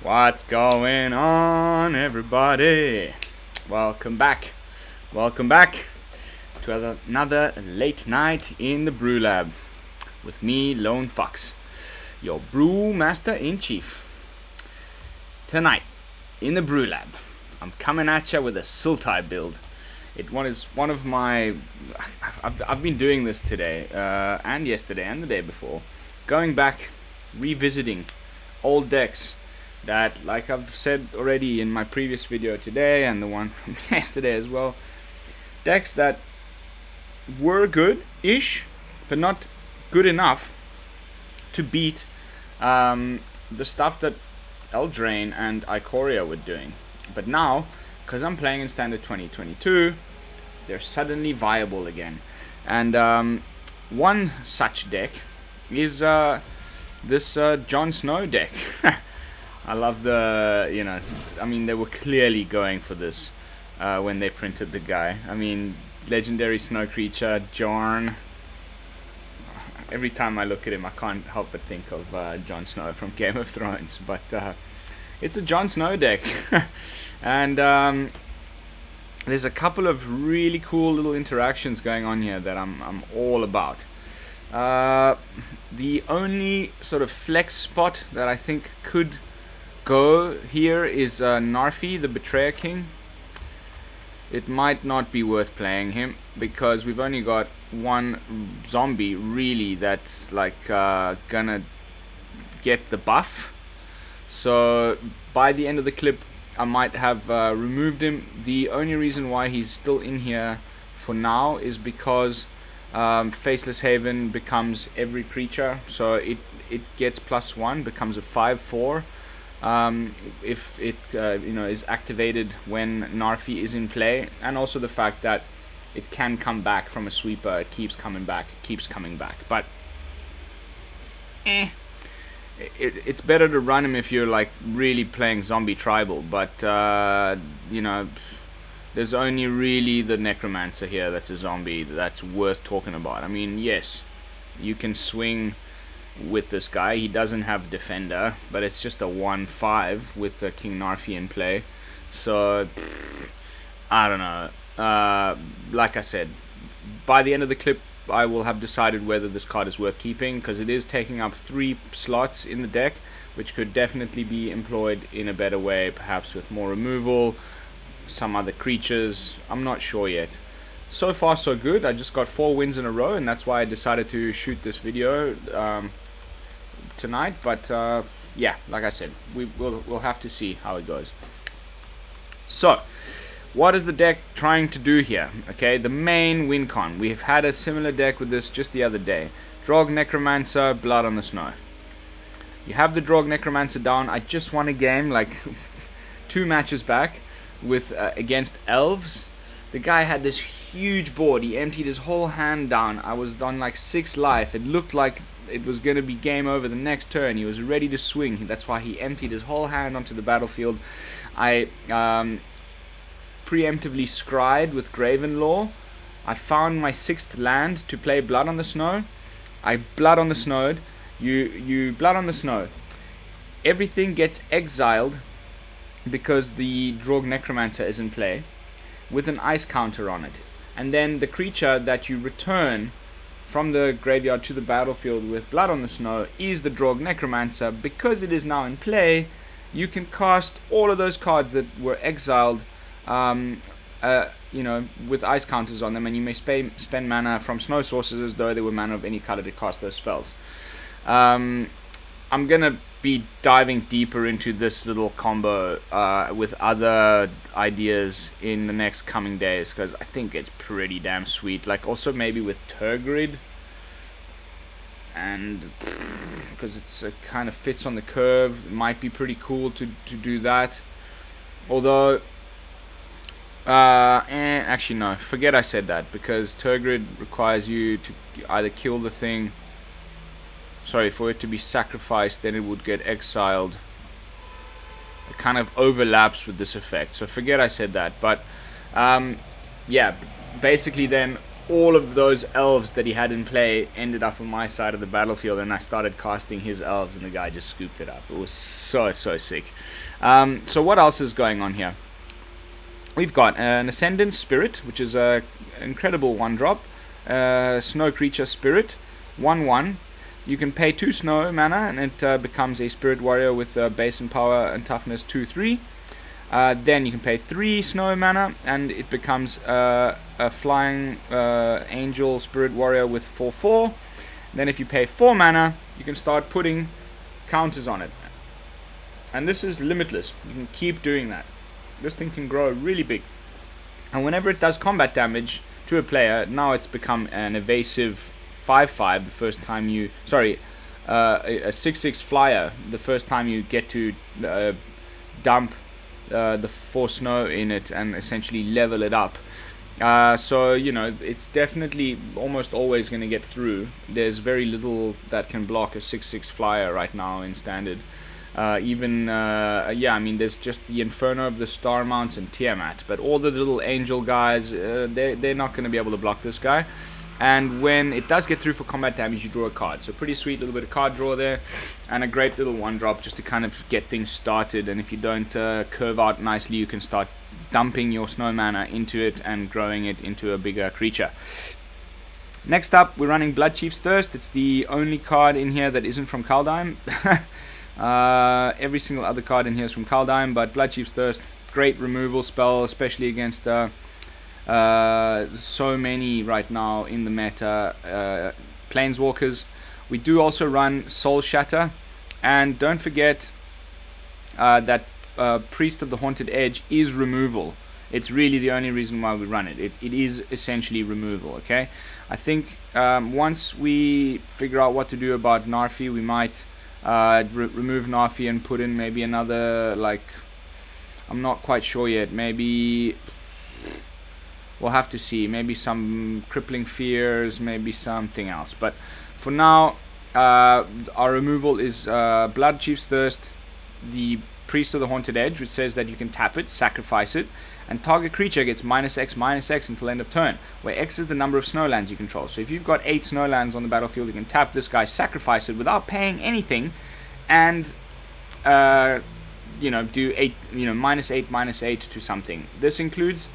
What's going on, everybody? Welcome back. Welcome back to another late night in the BrewLab with me, Lone Fox, your brewmaster in chief. Tonight in the BrewLab, I'm coming at you with a Sultai build. Is one of my. I've been doing this today, and yesterday, and the day before, going back, revisiting old decks that, like I've said already in my previous video today, and the one from yesterday as well, decks that were good-ish, but not good enough to beat the stuff that Eldraine and Ikoria were doing. But now, because I'm playing in Standard 2022, they're suddenly viable again. And one such deck is this Jorn Snow deck. I love the, I mean, they were clearly going for this when they printed the guy. I mean, legendary snow creature, Jorn. Every time I look at him, I can't help but think of Jon Snow from Game of Thrones. But it's a Jorn Snow deck. And there's a couple of really cool little interactions going on here that I'm all about. The only sort of flex spot that I think could go here is Narfi, the Betrayer King. It might not be worth playing him because we've only got one zombie really that's like gonna get the buff. So by the end of the clip, I might have removed him. The only reason why he's still in here for now is because Faceless Haven becomes every creature, so it gets +1, becomes a 5/4 if it is activated when Narfi is in play, and also the fact that it can come back from a sweeper. It keeps coming back, but it's better to run him if you're like really playing zombie tribal, but there's only really the Necromancer here that's a zombie that's worth talking about. I mean, yes, you can swing with this guy. He doesn't have defender, but it's just a 1/5 with King Narfi in play, so I don't know. Like I said, by the end of the clip I will have decided whether this card is worth keeping, because it is taking up 3 slots in the deck, which could definitely be employed in a better way, perhaps with more removal, some other creatures. I'm not sure yet. So far so good. I just got 4 wins in a row, and that's why I decided to shoot this video tonight. But yeah, like I said, we'll have to see how it goes. So what is the deck trying to do here? Okay, the main win con. We've had a similar deck with this just the other day. Draugr Necromancer, Blood on the Snow. You have the Draugr Necromancer down. I just won a game like 2 matches back with against Elves. The guy had this huge board. He emptied his whole hand down. I was on like 6 life. It looked like it was going to be game over the next turn. He was ready to swing. That's why he emptied his whole hand onto the battlefield. I preemptively scryed with Graven Lore. I found my 6th land to play Blood on the Snow. I Blood on the Snowed. You Blood on the Snow. Everything gets exiled because the Draugr Necromancer is in play with an ice counter on it. And then the creature that you return from the graveyard to the battlefield with Blood on the Snow is the Draugr Necromancer. Because it is now in play, you can cast all of those cards that were exiled with ice counters on them, and you may spend mana from snow sources as though they were mana of any color to cast those spells. I'm gonna be diving deeper into this little combo with other ideas in the next coming days, because I think it's pretty damn sweet. Like also maybe with Tergrid, and because it kind of fits on the curve, it might be pretty cool to do that. Although actually no, forget I said that, because Tergrid requires you to either kill the thing, for it to be sacrificed, then it would get exiled. It kind of overlaps with this effect, so forget I said that. But yeah, basically then all of those elves that he had in play ended up on my side of the battlefield, and I started casting his elves, and the guy just scooped it up. It was so sick. So what else is going on here? We've got an Ascendant Spirit, which is a incredible 1-drop. Snow Creature Spirit, 1/1. You can pay 2 snow mana, and it becomes a Spirit Warrior with base and power and toughness 2/3. Then you can pay 3 snow mana, and it becomes a flying angel Spirit Warrior with 4/4. Then if you pay 4 mana, you can start putting counters on it. And this is limitless. You can keep doing that. This thing can grow really big. And whenever it does combat damage to a player, now it's become an evasive 5/5 the first time you... Sorry, a 6/6 flyer the first time you get to dump the 4 snow in it and essentially level it up. So, you know, it's definitely almost always going to get through. There's very little that can block a 6/6 flyer right now in Standard. Yeah, I mean, there's just the Inferno of the Star Mounts and Tiamat, but all the little angel guys, they're not going to be able to block this guy. And when it does get through for combat damage, you draw a card. So pretty sweet little bit of card draw there, and a great little 1-drop just to kind of get things started. And if you don't curve out nicely, you can start dumping your snow mana into it and growing it into a bigger creature. Next up, we're running Bloodchief's Thirst. It's the only card in here that isn't from Kaldheim. Every single other card in here is from Kaldheim, but Bloodchief's Thirst, great removal spell, especially against so many right now in the meta planeswalkers. We do also run Soul Shatter, and don't forget that Priest of the Haunted Edge is removal. It's really the only reason why we run it. It is essentially removal, okay? I think once we figure out what to do about Narfi, we might remove Narfi and put in maybe another, like, I'm not quite sure yet, maybe we'll have to see, maybe some Crippling Fears, maybe something else. But for now, our removal is Bloodchief's Thirst, the Priest of the Haunted Edge, which says that you can tap it, sacrifice it, and target creature gets -X until end of turn, where X is the number of snowlands you control. So if you've got 8 snowlands on the battlefield, you can tap this guy, sacrifice it without paying anything, and you know, do 8, you know, -8 to something. This includes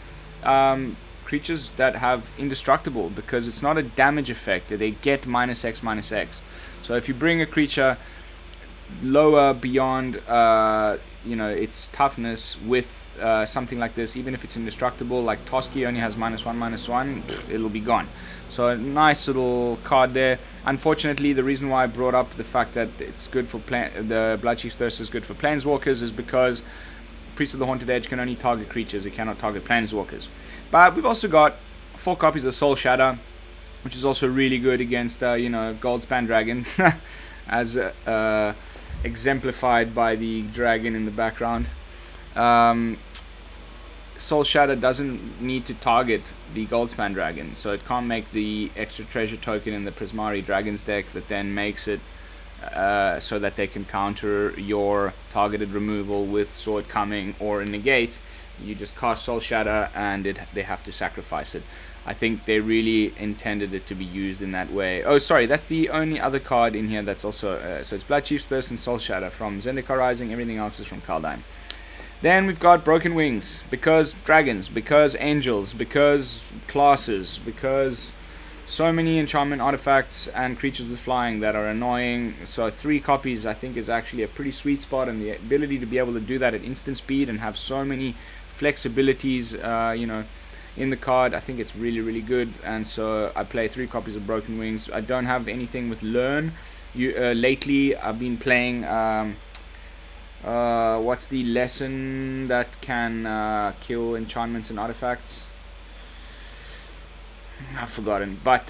creatures that have indestructible, because it's not a damage effect. They get -X. So if you bring a creature lower beyond you know, its toughness with something like this, even if it's indestructible, like Toski only has -1/-1, it'll be gone. So a nice little card there. Unfortunately, the reason why I brought up the fact that it's good for the Bloodchief's Thirst is good for planeswalkers is because Priest of the Haunted Edge can only target creatures, it cannot target planeswalkers. But we've also got 4 copies of Soul Shatter, which is also really good against you know, Goldspan Dragon, as exemplified by the dragon in the background. Soul Shatter doesn't need to target the Goldspan Dragon, so it can't make the extra treasure token in the Prismari Dragons deck that then makes it so that they can counter your targeted removal with Sword Coming or a negate. You just cast Soul Shatter and they have to sacrifice it. I think they really intended it to be used in that way. Oh, sorry, that's the only other card in here that's also... so it's Bloodchief's Thirst and Soul Shatter from Zendikar Rising. Everything else is from Kaldheim. Then we've got Broken Wings, because dragons, because angels, because classes, because so many enchantment artifacts and creatures with flying that are annoying. So 3 copies I think is actually a pretty sweet spot, and the ability to be able to do that at instant speed and have so many flexibilities, you know, in the card, I think it's really good. And so I play 3 copies of Broken Wings. I don't have anything with Learn. Lately I've been playing what's the lesson that can kill enchantments and artifacts? I've forgotten, but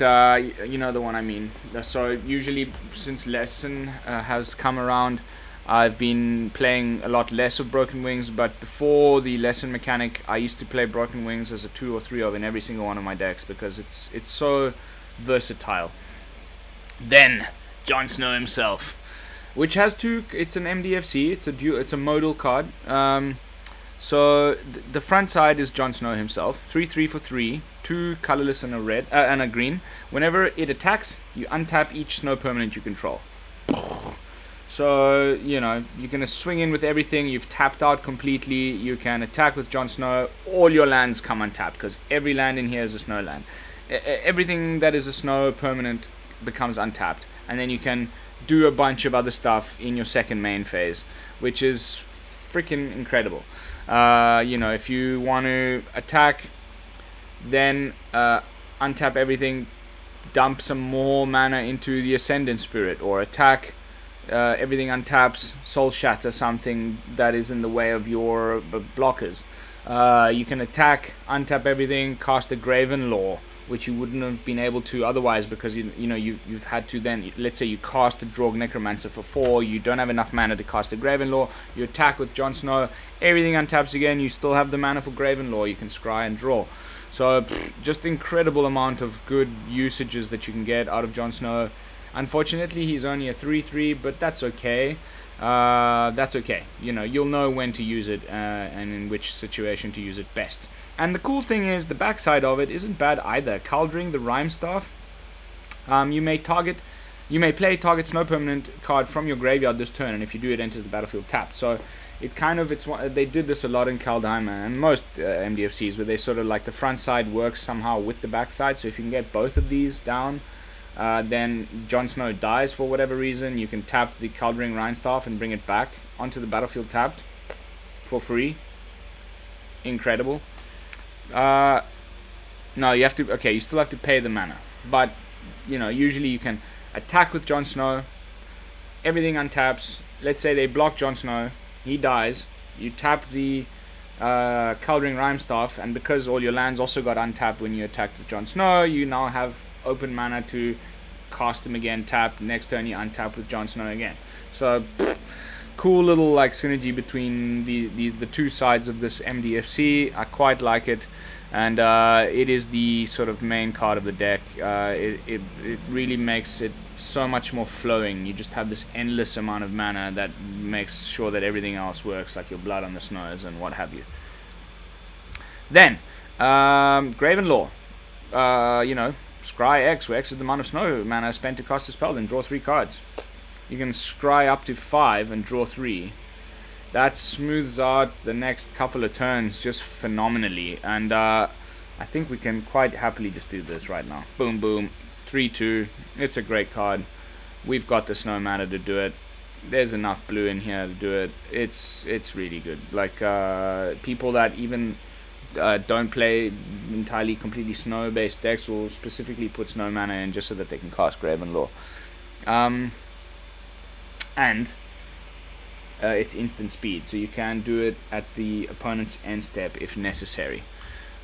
you know the one I mean. So usually, since lesson has come around, I've been playing a lot less of Broken Wings, but before the lesson mechanic, I used to play Broken Wings as a 2 or 3 of in every single one of my decks, because it's so versatile. Then Jorn Snow himself, which has 2. It's an MDFC. It's a modal card. So the front side is Jorn Snow himself, 3/3 for 3. 2 colorless and a red and a green. Whenever it attacks, you untap each snow permanent you control. So, you know, you're going to swing in with everything. You've tapped out completely. You can attack with Jorn Snow. All your lands come untapped because every land in here is a snow land. Everything that is a snow permanent becomes untapped. And then you can do a bunch of other stuff in your second main phase, which is freaking incredible. You know, if you want to attack, then untap everything, dump some more mana into the Ascendant Spirit, or attack. Everything untaps, Soul Shatter something that is in the way of your blockers. You can attack, untap everything, cast a Graven Lore, which you wouldn't have been able to otherwise because you've had to then, let's say you cast a Draugr Necromancer for 4, you don't have enough mana to cast a Graven Lore, you attack with Jorn Snow, everything untaps again, you still have the mana for Graven Lore, you can scry and draw. So just incredible amount of good usages that you can get out of Jorn Snow. Unfortunately, he's only a 3/3, but that's okay. That's okay. You know, you'll know when to use it and in which situation to use it best. And the cool thing is, the backside of it isn't bad either. Kaldheim the Rime Staff. You may play target snow permanent card from your graveyard this turn, and if you do, it enters the battlefield tapped. So they did this a lot in Kaldheim and most MDFCs, where they sort of like the front side works somehow with the backside. So if you can get both of these down. Then Jorn Snow dies for whatever reason, you can tap the Kaldheim Rhinestaff and bring it back onto the battlefield tapped for free. Incredible. No, you have to. Okay, you still have to pay the mana, but you know, usually you can attack with Jorn Snow. Everything untaps. Let's say they block Jorn Snow, he dies. You tap the Kaldheim Rhinestaff, and because all your lands also got untapped when you attacked the Jorn Snow, you now have open mana to cast them again, tap, next turn you untap with Jorn Snow again. So cool little like synergy between the two sides of this MDFC. I quite like it, and it is the sort of main card of the deck. It really makes it so much more flowing. You just have this endless amount of mana that makes sure that everything else works, like your Blood on the Snows and what have you. Then Graven Lore, you know, scry X, where X is the amount of snow mana spent to cast a spell, then draw 3 cards. You can scry up to 5 and draw 3. That smooths out the next couple of turns just phenomenally, and I think we can quite happily just do this right now. Boom, boom, 3/2. It's a great card. We've got the snow mana to do it. There's enough blue in here to do it. It's really good. Like people that even don't play entirely completely snow based decks will specifically put snow mana in just so that they can cast Graven Lore. And it's instant speed, so you can do it at the opponent's end step if necessary.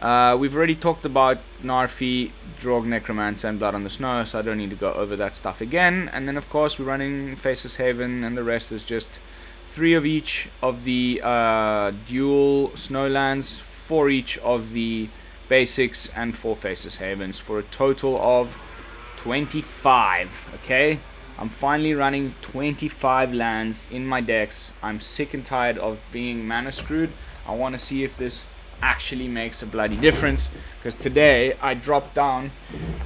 We've already talked about Narfi, Draugr Necromancer and Blood on the Snow, so I don't need to go over that stuff again. And then of course we're running Faceless Haven, and the rest is just 3 of each of the dual snow lands, 4 each of the basics, and 4 Faceless Havens, for a total of 25. Okay, I'm finally running 25 lands in my decks. I'm sick and tired of being mana screwed. I want to see if this actually makes a bloody difference, because today I dropped down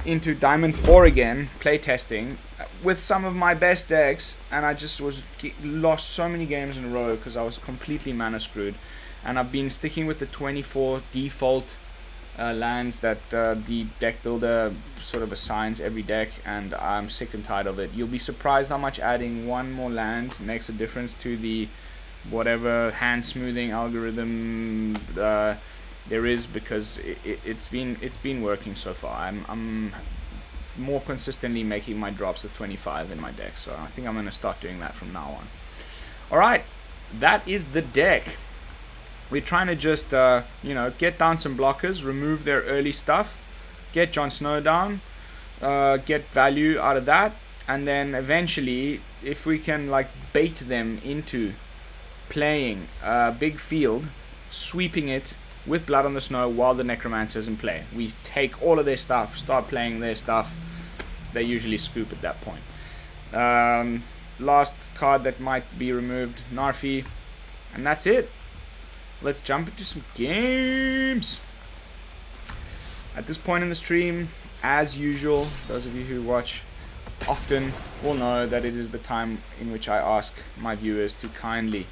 into Diamond 4 again, playtesting with some of my best decks, and I just lost so many games in a row because I was completely mana screwed. And I've been sticking with the 24 default lands that the deck builder sort of assigns every deck, and I'm sick and tired of it. You'll be surprised how much adding 1 more land makes a difference to the whatever hand smoothing algorithm there is, because it's been working so far. I'm more consistently making my drops of 25 in my deck, so I think I'm going to start doing that from now on. Alright, that is the deck. We're trying to just, you know, get down some blockers, remove their early stuff, get Jorn Snow down, get value out of that, and then eventually, if we can like bait them into playing a big field, sweeping it with Blood on the Snow while the Necromancer's in play. We take all of their stuff, start playing their stuff. They usually scoop at that point. Last card that might be removed, Narfi, and that's it. Let's jump into some games. At this point in the stream, as usual, those of you who watch often will know that it is the time in which I ask my viewers to kindly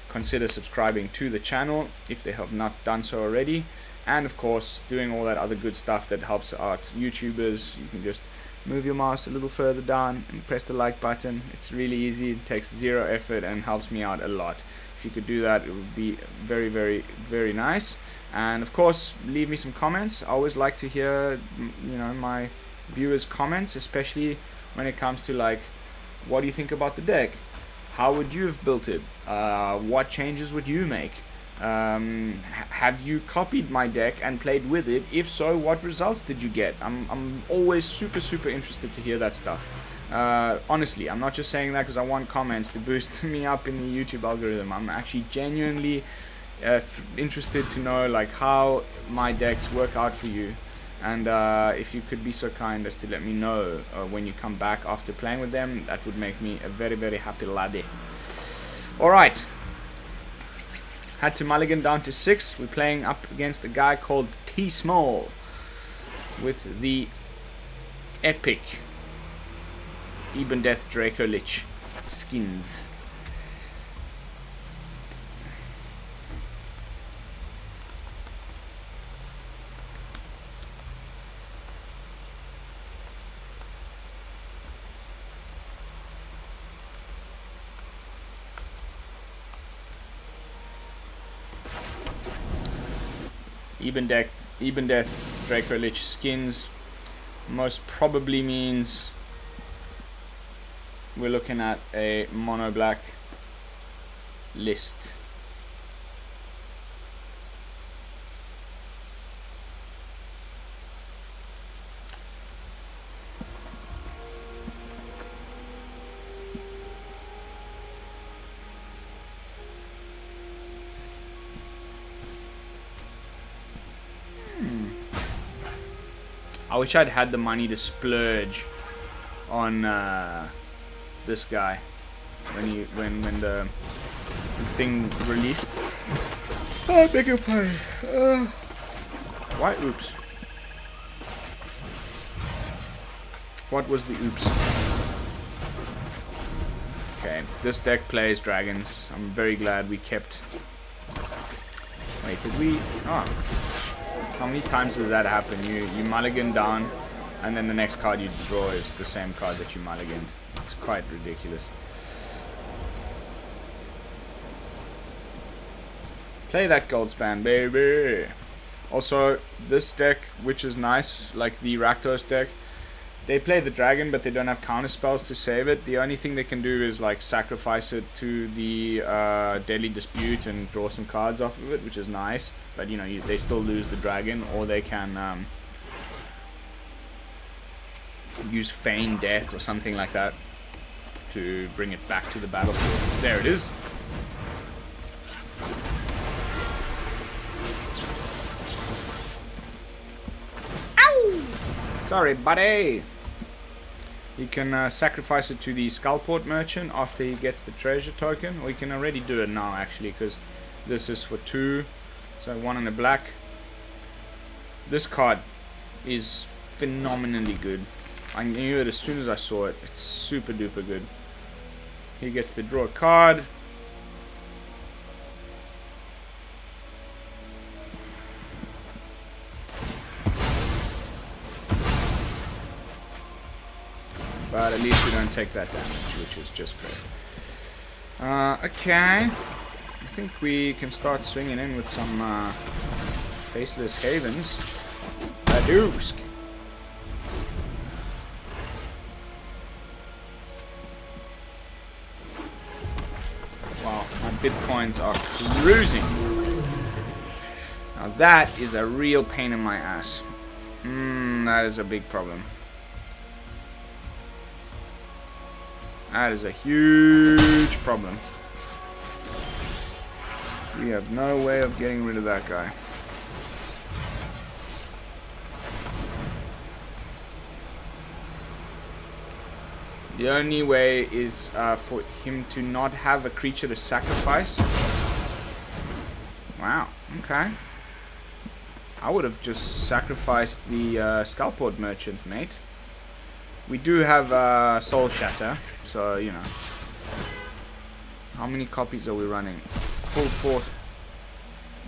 consider subscribing to the channel if they have not done so already, and of course doing all that other good stuff that helps out YouTubers. You can just move your mouse a little further down and press the like button. It's really easy, it takes zero effort and helps me out a lot. If you could do that, it would be very, very, very nice. And of course, leave me some comments. I always like to hear, my viewers' comments, especially when it comes to like, what do you think about the deck? How would you have built it? What changes would you make? Have you copied my deck and played with it? If so, what results did you get? I'm always super interested to hear that stuff. Honestly, I'm not just saying that because I want comments to boost me up in the YouTube algorithm. I'm actually genuinely interested to know like how my decks work out for you, and if you could be so kind as to let me know when you come back after playing with them, that would make me a very, very happy laddie. Alright, had to mulligan down to 6. We're playing up against a guy called T Small with the epic Eben Death Draugr Lich skins. Eben Death Draugr Lich skins most probably means we're looking at a mono black list. I wish I'd had the money to splurge on this guy when the thing released. Oh, I beg your pardon. Why oops? What was the oops? Okay, this deck plays dragons. I'm very glad we kept. Wait, did we? Oh. How many times does that happen? You mulligan down, and then the next card you draw is the same card that you mulliganed. It's quite ridiculous. Play that Goldspan, baby! Also, this deck, which is nice, like the Rakdos deck, they play the dragon, but they don't have counter spells to save it. The only thing they can do is like sacrifice it to the Deadly Dispute and draw some cards off of it, which is nice. But they still lose the dragon, or they can use Feign Death or something like that to bring it back to the battlefield. There it is. Ow! Sorry, buddy. He can sacrifice it to the Skullport Merchant after he gets the treasure token, or he can already do it now actually, because this is for 2, so 1 and a black. This card is phenomenally good. I knew it as soon as I saw it. It's super duper good. He gets to draw a card. But at least we don't take that damage, which is just great. Okay. I think we can start swinging in with some Faceless Havens. Badoosk. Wow, my bitcoins are cruising. Now that is a real pain in my ass. That is a big problem. That is a huge problem. We have no way of getting rid of that guy. The only way is for him to not have a creature to sacrifice. Wow, okay. I would have just sacrificed the Skullport Merchant, mate. We do have Soul Shatter, so you know. How many copies are we running? Full 4.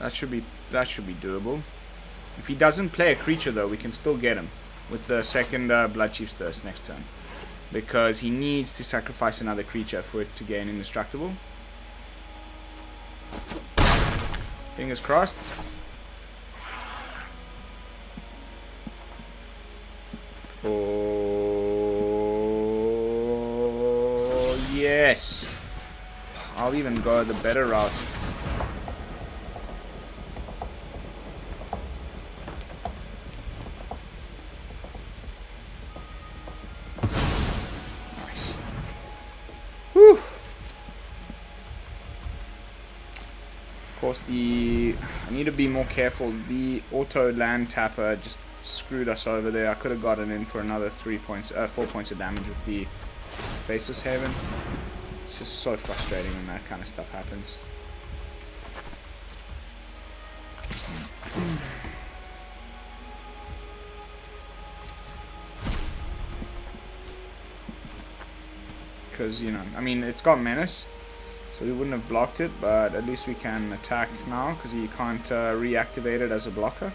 That should be doable. If he doesn't play a creature though, we can still get him with the second Bloodchief's Thirst next turn, because he needs to sacrifice another creature for it to gain indestructible. Fingers crossed. Oh yes! I'll even go the better route. Nice. Whew. Of course, I need to be more careful. The auto land tapper just screwed us over there. I could have gotten in for another 4 points of damage with the Faceless Haven. It's just so frustrating when that kind of stuff happens. Because, you know, I mean, it's got Menace, so we wouldn't have blocked it, but at least we can attack now, because he can't reactivate it as a blocker.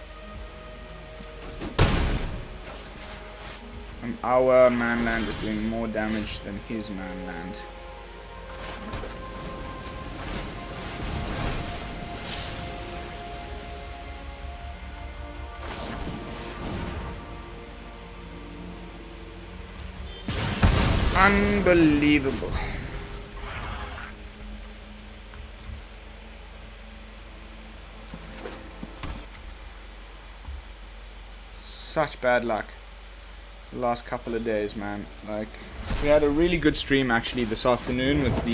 And our manland is doing more damage than his manland. Unbelievable. Such bad luck the last couple of days, man. Like, we had a really good stream actually this afternoon with the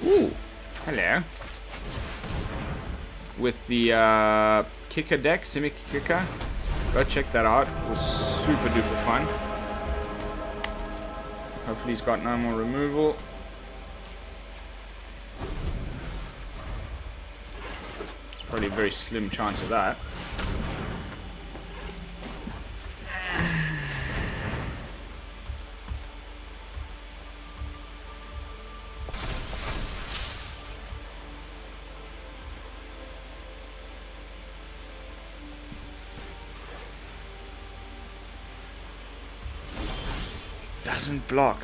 ooh, hello. With the kicker deck, Simic Kicker. Go check that out. It was super duper fun. Hopefully he's got no more removal. It's probably a very slim chance of that. Doesn't block.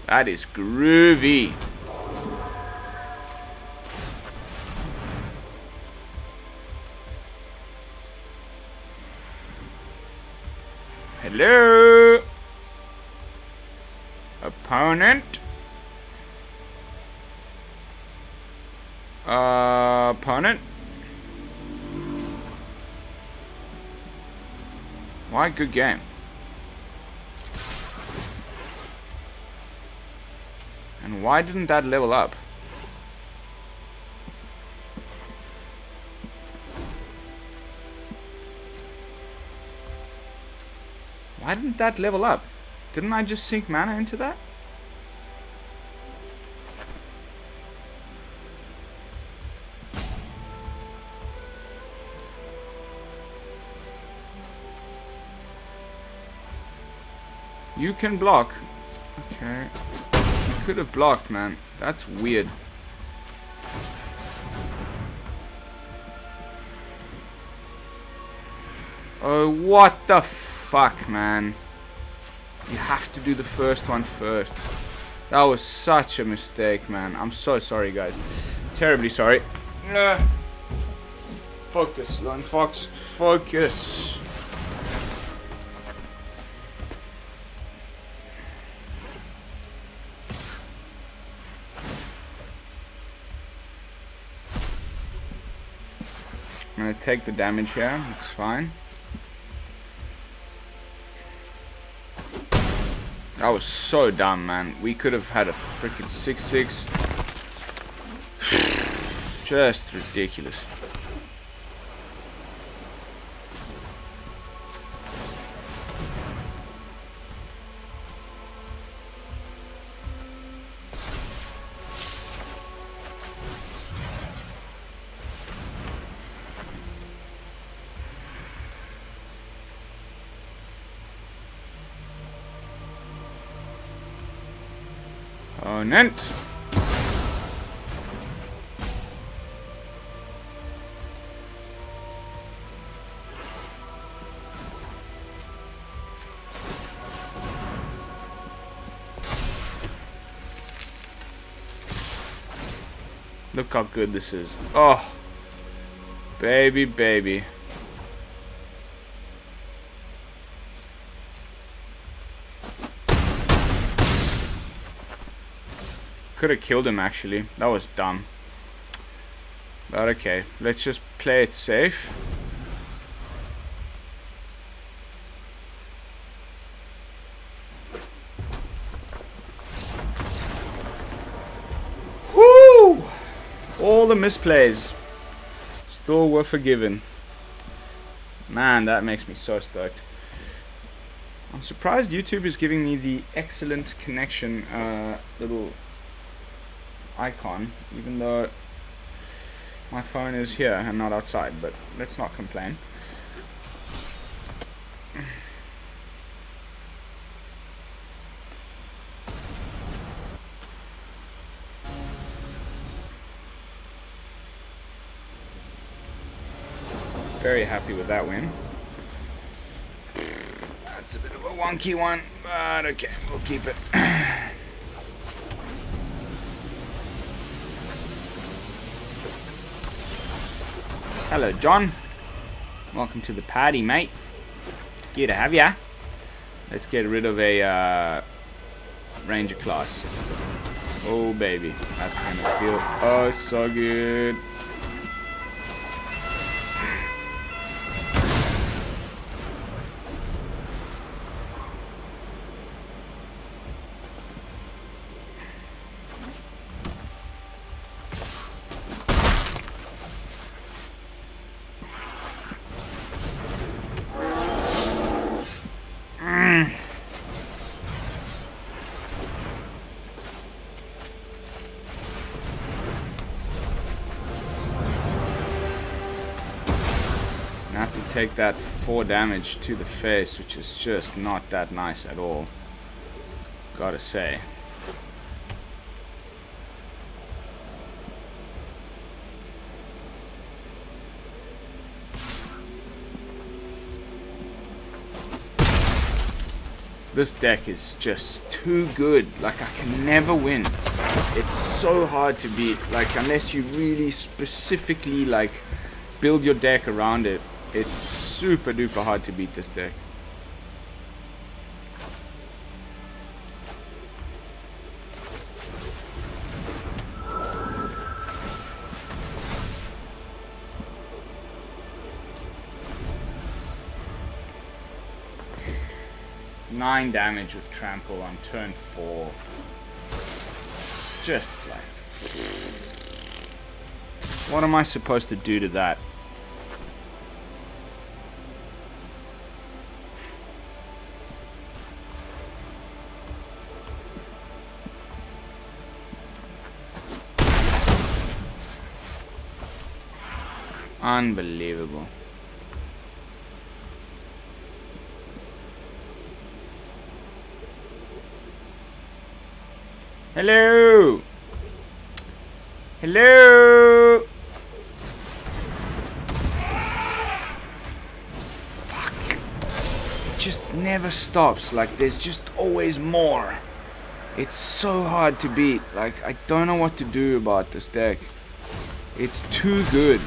That is groovy. Hello, opponent. Opponent. Why? Good game. And why didn't that level up? Why didn't that level up? Didn't I just sink mana into that? You can block. Okay. You could have blocked, man. That's weird. Oh, what the fuck, man. You have to do the first one first. That was such a mistake, man. I'm so sorry, guys. Terribly sorry. Focus, Lone Fox. Focus. I'm gonna take the damage here, it's fine. That was so dumb, man. We could have had a freaking 6-6. Just ridiculous. opponent. Look how good this is. Oh, baby, baby. Could have killed him actually. That was dumb. But okay, let's just play it safe. Woo! All the misplays still were forgiven. Man, that makes me so stoked. I'm surprised YouTube is giving me the excellent connection little icon, even though my phone is here and not outside, but let's not complain. Very happy with that win. That's a bit of a wonky one, but okay, we'll keep it. Hello, John. Welcome to the party, mate. Good to have ya. Let's get rid of a ranger class. Oh, baby. That's gonna feel oh so good. Take that 4 damage to the face, which is just not that nice at all, gotta say. This deck is just too good. Like, I can never win. It's so hard to beat, like, unless you really specifically like build your deck around it. It's super duper hard to beat this deck. Nine damage with trample on turn 4. It's just like, what am I supposed to do to that? Unbelievable. Hello. Hello. Fuck. It just never stops. Like, there's just always more. It's so hard to beat. Like, I don't know what to do about this deck. It's too good.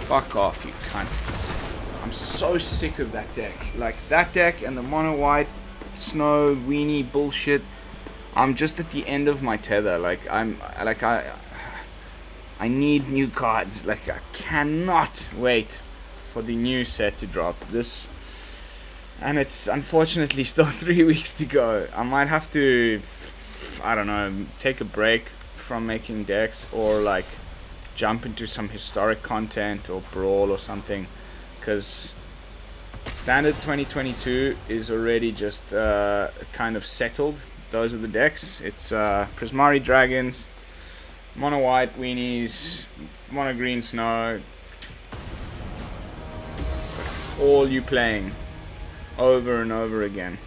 Fuck off, you cunt. I'm so sick of that deck. Like, that deck and the mono white snow weenie bullshit. I'm just at the end of my tether. Like, I need new cards. Like, I cannot wait for the new set to drop. This, and it's unfortunately still 3 weeks to go. I might have to, I don't know, take a break from making decks, or like jump into some historic content or brawl or something, because standard 2022 is already just kind of settled. Those are the decks. It's Prismari Dragons, Mono white weenies, mono green snow. It's all you playing over and over again.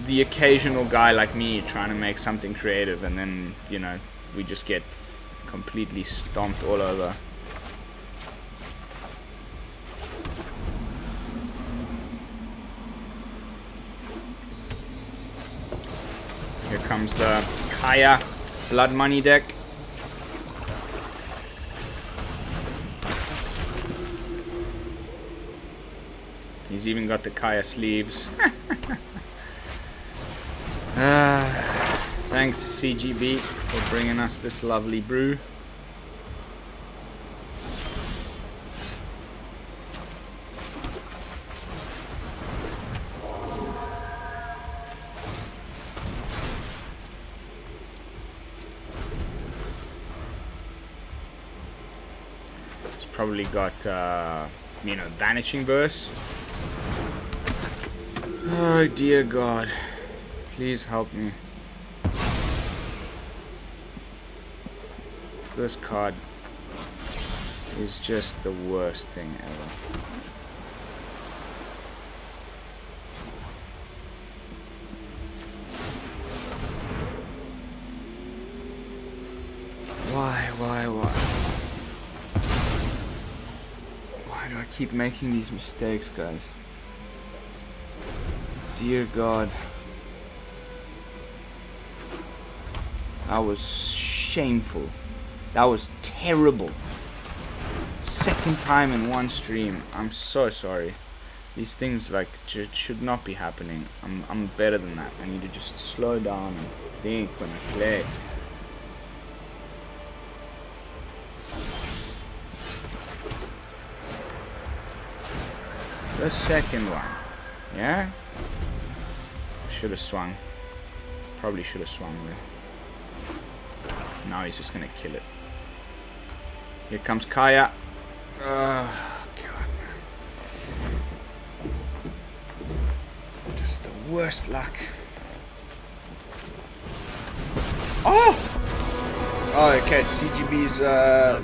The occasional guy like me trying to make something creative, and then, you know, we just get completely stomped all over. Here comes the Kaya Blood Money deck. He's even got the Kaya sleeves. Thanks CGB for bringing us this lovely brew. It's probably got, you know, Vanishing Verse. Oh dear God, please help me. This card is just the worst thing ever. Why? Why do I keep making these mistakes, guys? Dear God. That was shameful. That was terrible. Second time in one stream. I'm so sorry. These things like should not be happening. I'm better than that. I need to just slow down and think when I play. The second one. Yeah? Should have swung. Probably should have swung there. Now he's just gonna kill it. Here comes Kaya. Oh, God, man. Just the worst luck. Oh! Oh, okay, it's CGB's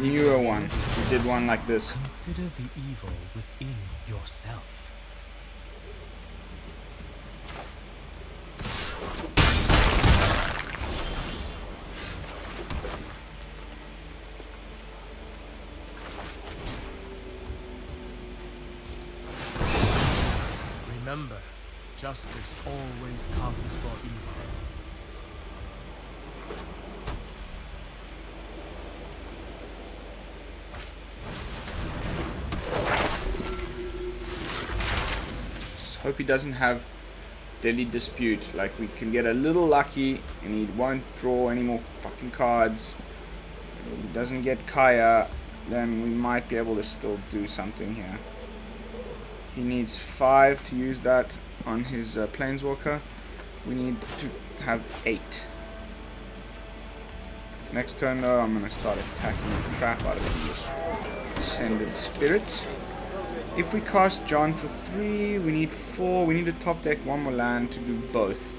newer one. He did one like this. Consider the evil within yourself. Remember, justice always comes for evil. Just hope he doesn't have Deadly Dispute. Like, we can get a little lucky and he won't draw any more fucking cards. If he doesn't get Kaya, then we might be able to still do something here. He needs 5 to use that on his Planeswalker. We need to have 8. Next turn though, I'm going to start attacking the crap out of this Ascendant Spirit. If we cast Jorn for 3, we need 4. We need to top deck 1 more land to do both.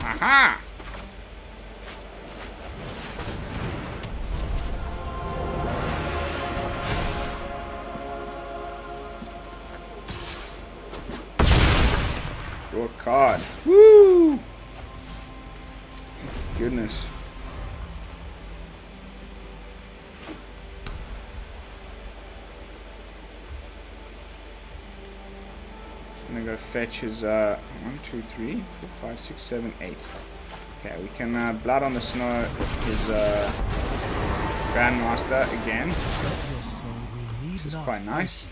Aha! Draw a card. Woo! Goodness. I'm gonna go fetch his 1, 2, 3, 4, 5, 6, 7, 8. Okay, we can Blood on the Snow his Grandmaster again. This is quite nice.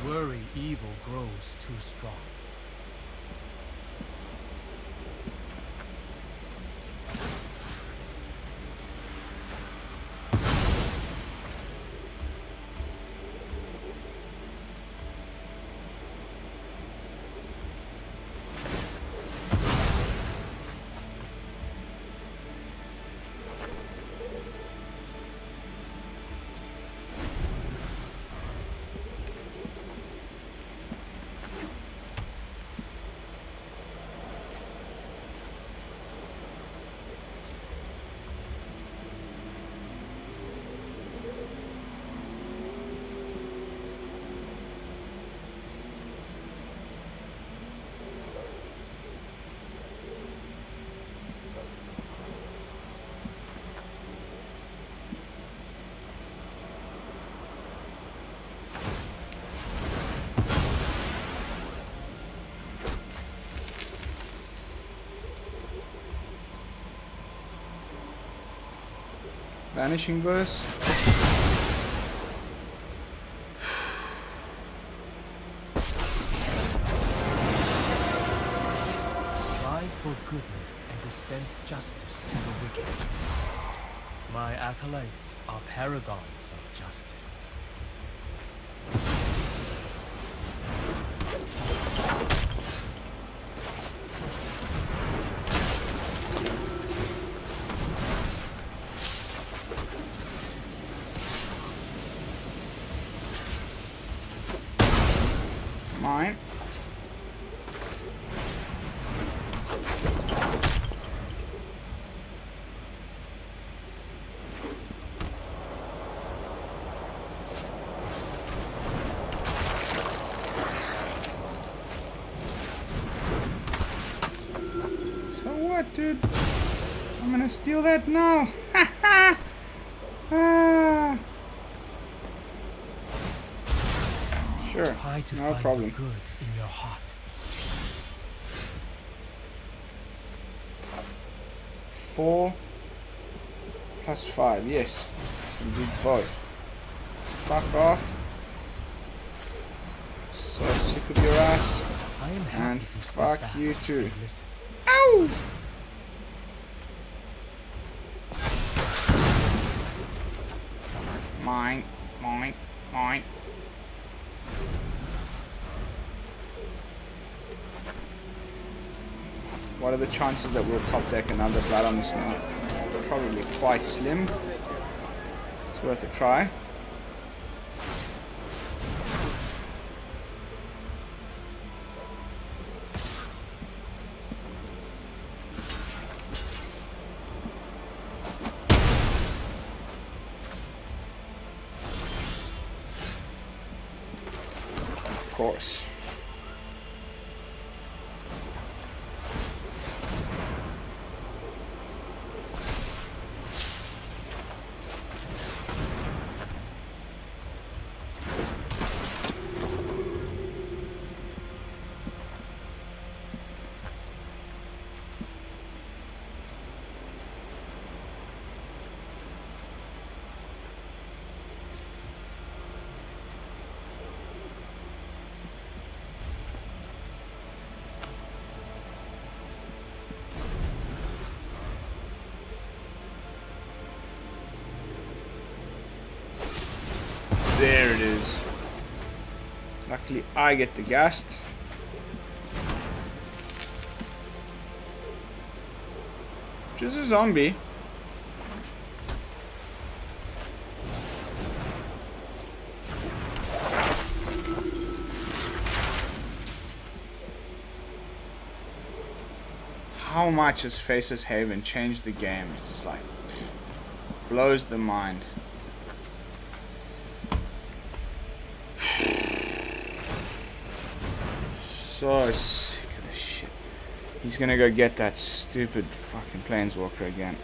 worry evil grows too strong. Vanishing Verse. Strive for goodness and dispense justice to the wicked. My acolytes are paragons of justice. Mine. So what, dude? I'm gonna steal that now. Ha ha! Ah. Sure, Try to no find problem. the good in your heart. 4 plus 5, yes. We did both. Fuck off. So sick of your ass. I am happy And to step fuck back you too. and listen. Ow! Mine, mine, mine. What are the chances that we'll top deck another Blood on the Snow? Probably quite slim. It's worth a try. Of course. There it is. Luckily I get the ghast. Just a zombie. How much has Faceless Haven changed the game? It's like blows the mind. So sick of this shit. He's gonna go get that stupid fucking planeswalker again.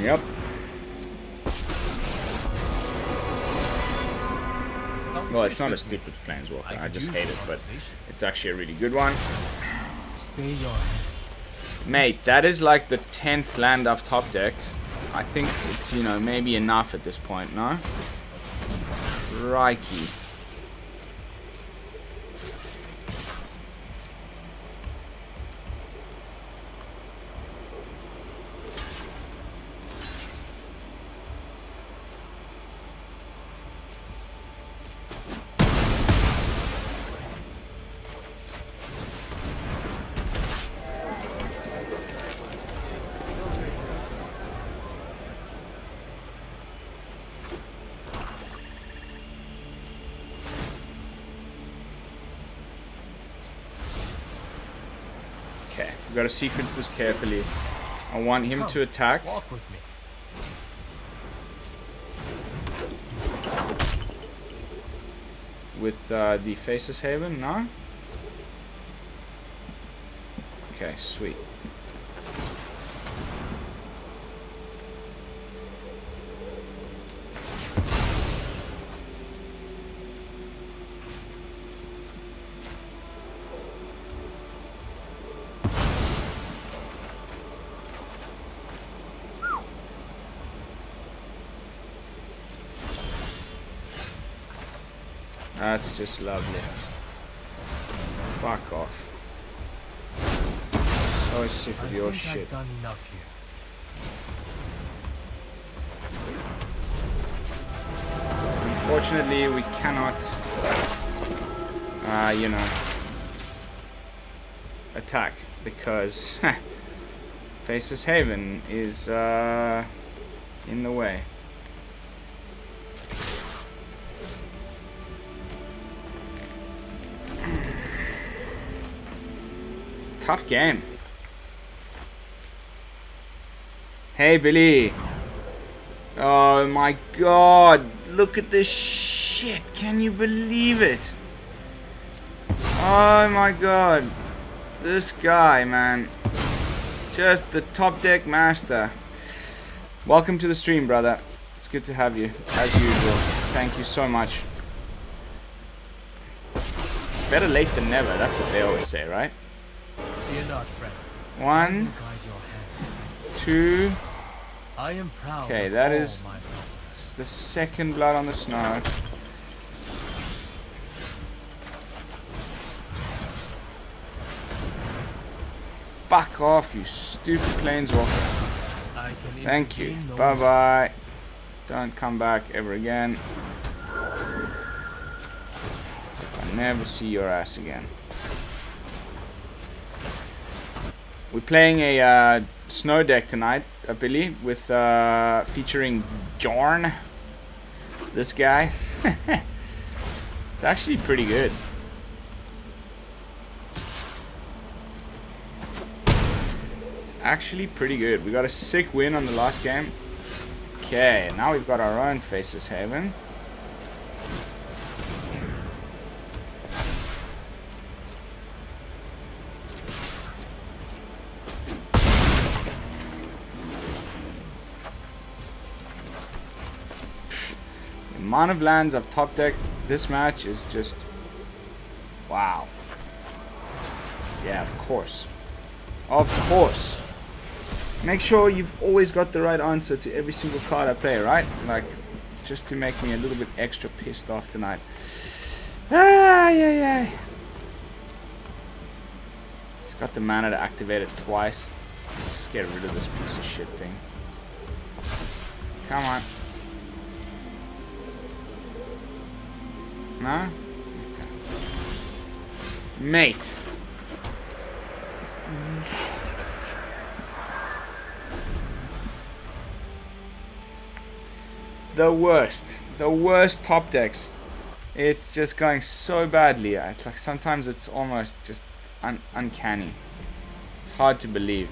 Yep. Well, it's not a stupid planeswalker. I just hate it, but it's actually a really good one. Stay your Mate, that is like the 10th land I've top decked. I think it's, you know, maybe enough at this point, no? Crikey. Okay, we've got to sequence this carefully. I want him to attack. Walk with me. With the Faceless Haven, no? Okay, sweet. That's just lovely. Fuck off. So sick of your shit. I've done enough here. Unfortunately, we cannot, you know, attack because Faceless Haven is in the way. Tough game. Hey, Billy. Oh my god. Look at this shit. Can you believe it? Oh my god. This guy, man. Just the top deck master. Welcome to the stream, brother. It's good to have you, as usual. Thank you so much. Better late than never. That's what they always say, right? Fear not, friend. 1, 2. I am proud. Okay, that is the second blood on the snow. Fuck off, you stupid planeswalker. Thank you. Bye bye. Don't come back ever again. I'll never see your ass again. We're playing a snow deck tonight, Billy, with featuring Jorn. This guy. It's actually pretty good. It's actually pretty good. We got a sick win on the last game. Okay, now we've got our own Faceless Haven. The amount of lands I've top decked this match is just wow. Yeah, of course. Of course. Make sure you've always got the right answer to every single card I play, right? Like, just to make me a little bit extra pissed off tonight. Yeah. It's got the mana to activate it twice. Just get rid of this piece of shit thing. Come on. No? Okay. Mate. The worst top decks. It's just going so badly. It's like sometimes it's almost just uncanny. It's hard to believe.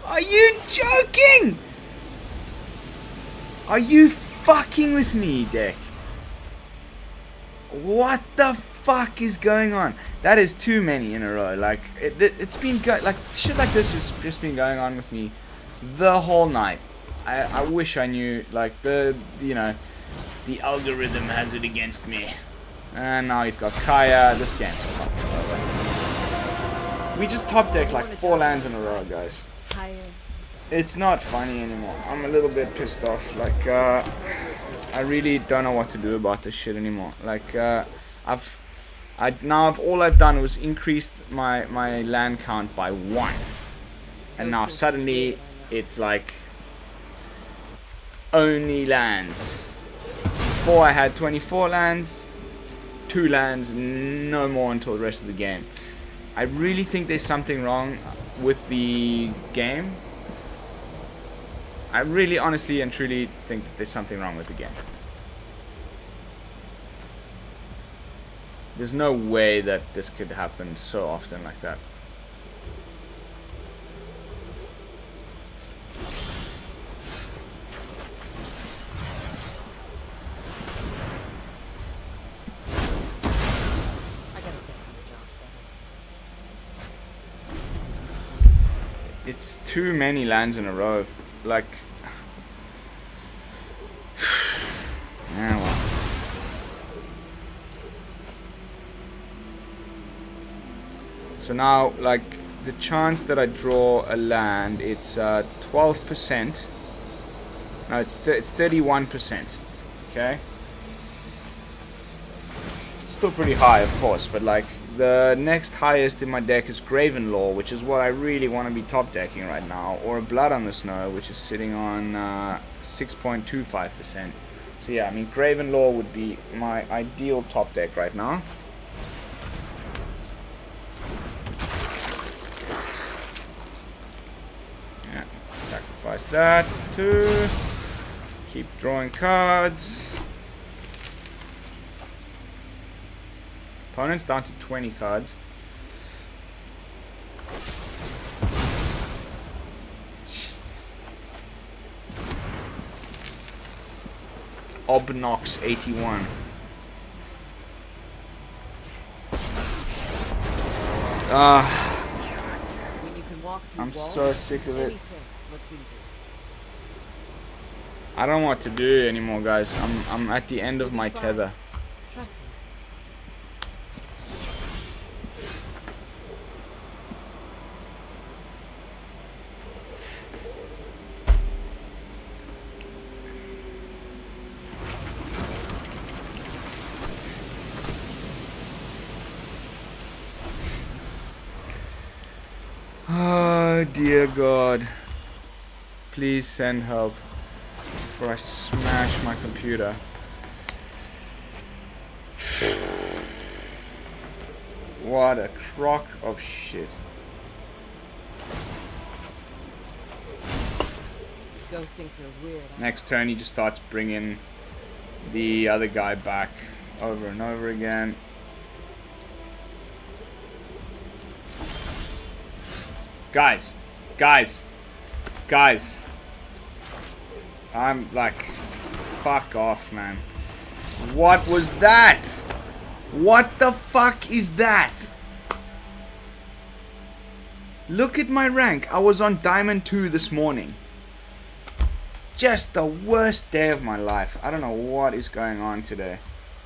Are you joking? Are you fucking with me, deck? What the fuck is going on? That is too many in a row. Like it's been like shit like this has just been going on with me the whole night. I wish I knew, like, the algorithm has it against me. And now he's got Kaya. This game's fucking over. We just top decked like 4 lands in a row, guys. It's not funny anymore. I'm a little bit pissed off. Like, I really don't know what to do about this shit anymore. Like, all I've done was increased my land count by 1. And now suddenly it's like only lands. Before I had 24 lands, 2 lands, no more until the rest of the game. I really think there's something wrong with the game. I really honestly and truly think that there's something wrong with the game. There's no way that this could happen so often like that. It's too many lands in a row. Like, yeah, well. So now, like, the chance that I draw a land, it's 12%. No, it's 31%. Okay. It's still pretty high, of course, but like the next highest in my deck is Graven Lore, which is what I really want to be top decking right now, or Blood on the Snow, which is sitting on 6.25%. So yeah, I mean, Graven Lore would be my ideal top deck right now. Yeah, sacrifice that to keep drawing cards. Opponent's down to 20 cards. Obnox 81. I'm so sick of it. I don't know what to do anymore, guys. I'm at the end of my tether. Trust me. Oh dear God, please send help before I smash my computer. What a crock of shit. Ghosting feels weird. Next turn he just starts bringing the other guy back over and over again. Guys, I'm like, fuck off, man. What was that? What the fuck is that? Look at my rank. I was on Diamond 2 this morning. Just the worst day of my life. I don't know what is going on today.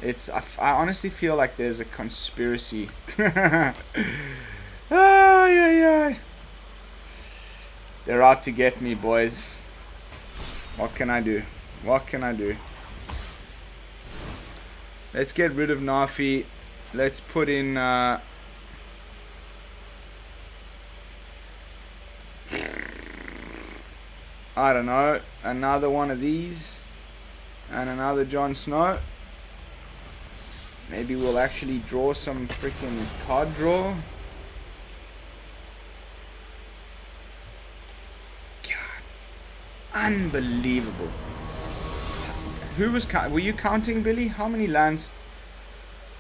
I honestly feel like there's a conspiracy. Ay. They're out to get me, boys. What can I do? What can I do? Let's get rid of Narfi. Let's put in I don't know, another one of these and another Jorn Snow. Maybe we'll actually draw some freaking card draw. Unbelievable. Were you counting, Billy? How many lands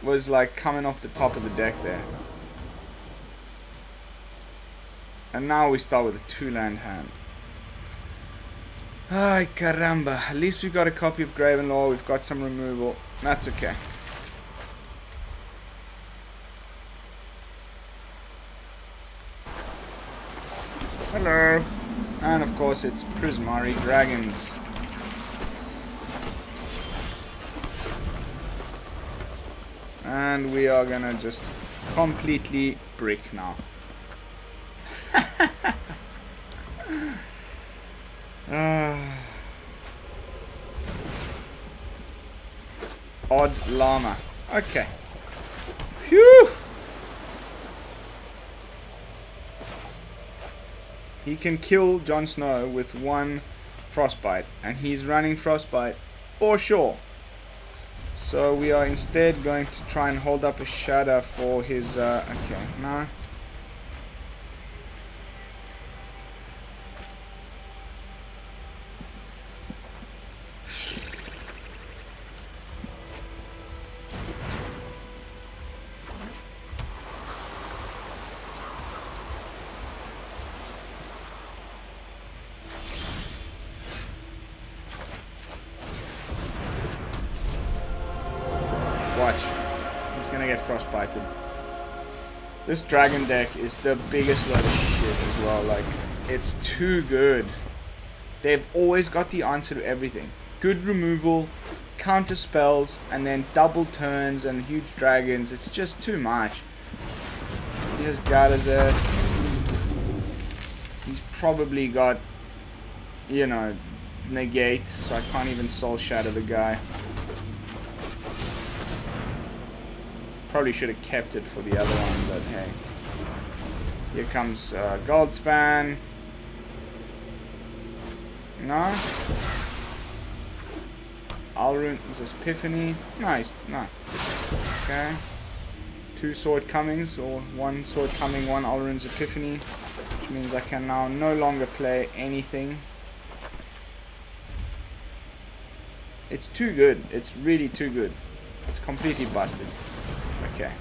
was like coming off the top of the deck there? And now we start with a 2-land hand. Ay caramba. At least we've got a copy of Graven Lore. We've got some removal. That's okay. Hello. And of course it's Prismari Dragons. And we are gonna just completely brick now. Odd llama. Okay. Phew! He can kill Jorn Snow with one frostbite, and he's running frostbite for sure. So we are instead going to try and hold up a shatter for his okay, no. Watch. He's gonna get frostbited. This dragon deck is the biggest load of shit as well. Like, it's too good. They've always got the answer to everything. Good removal, counter spells, and then double turns and huge dragons. It's just too much. Here's Gattazet. He's probably got, you know, negate, so I can't even Soul Shatter the guy. Probably should have kept it for the other one, but hey. Here comes Goldspan. No. Alrund's Epiphany. Nice, no. Okay. 2 sword comings, or 1 sword coming, 1 Alrund's Epiphany. Which means I can now no longer play anything. It's too good. It's really too good. It's completely busted. Okay,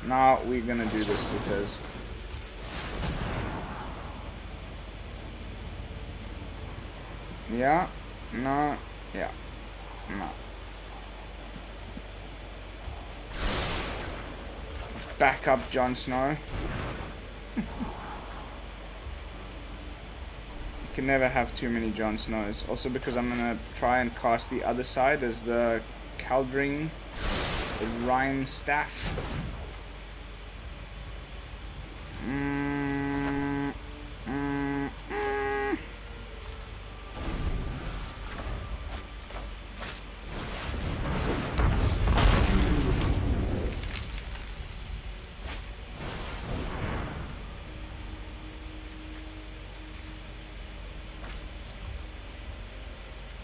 now we're gonna do this because yeah, no, yeah, no. Back up Jorn Snow. You can never have too many Jorn Snows. Also because I'm gonna try and cast the other side as the Kaldheim. The Rhyme Staff.